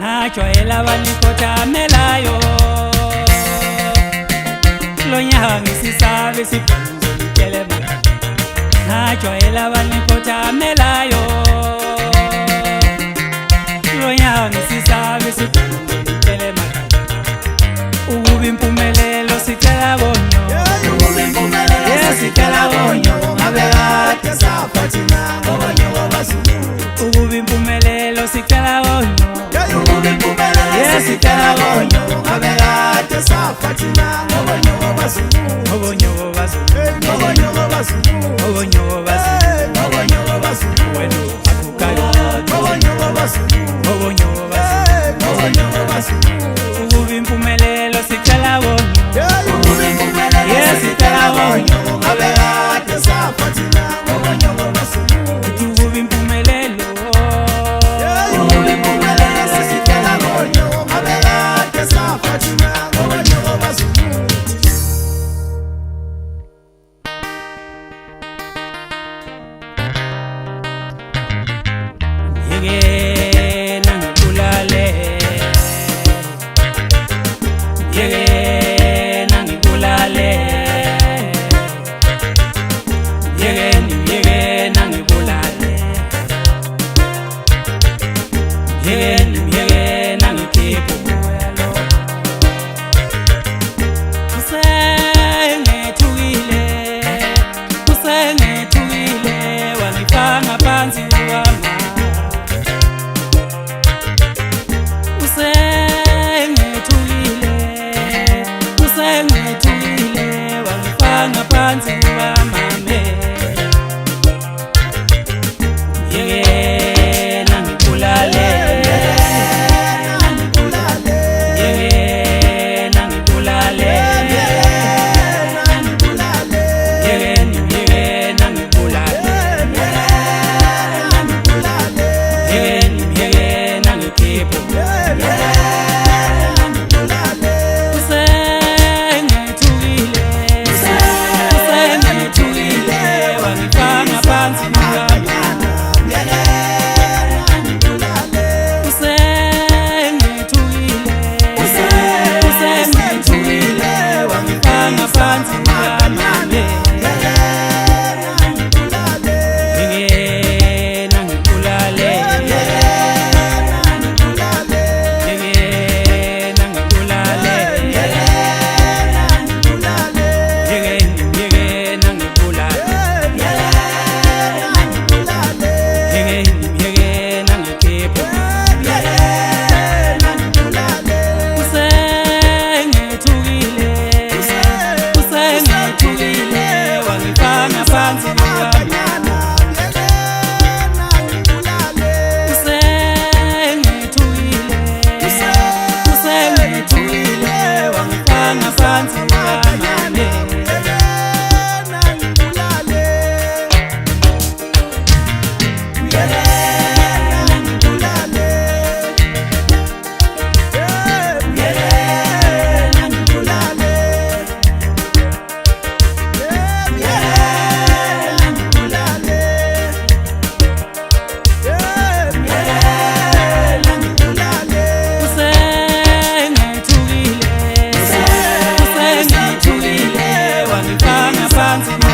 najwayela abanikothamelayo lo nyaka ngisisabe sibhonzo ngitshele manje najwayela abanikothamelayo lo nyaka ngisisabe sibhonzo ngitshele manje ukuba impumelelo sicela bonyo ukuba impumelelo sicela bonyo ngabe kade saphathina ngobonyo bobazulu ukuba impumelelo sicela bonyo ukuba impumelelo sicela bonyo ngabe kade saphathina ngobonyo bobazulu ngobonyo bobazulu ngobonyo bobazulu ngobonyo bobazulu ngobonyo bobazulu wena akukayo ngobonyo bobazulu ngobonyo bobazulu ngobonyo bobazulu ukuba impumelelo sicela bonyo ukuba impumelelo sicela bonyo ngabe kade saphathina ngobonyo bobazulu ukuba impumelelo ukuba impumelelo sicela bonyo ngabe kade saphathina ngobonyo bobazulu yekena ngibulale yekena ngibulale yekena ngibulale yekena ngikhiphe umoya lo usengethukile wangifaka phansi wami usengethukile wangifaka phansi wamame yekena ngibulale yekena ngibulale yekena ngibulale yekena ngikhiphe Fancy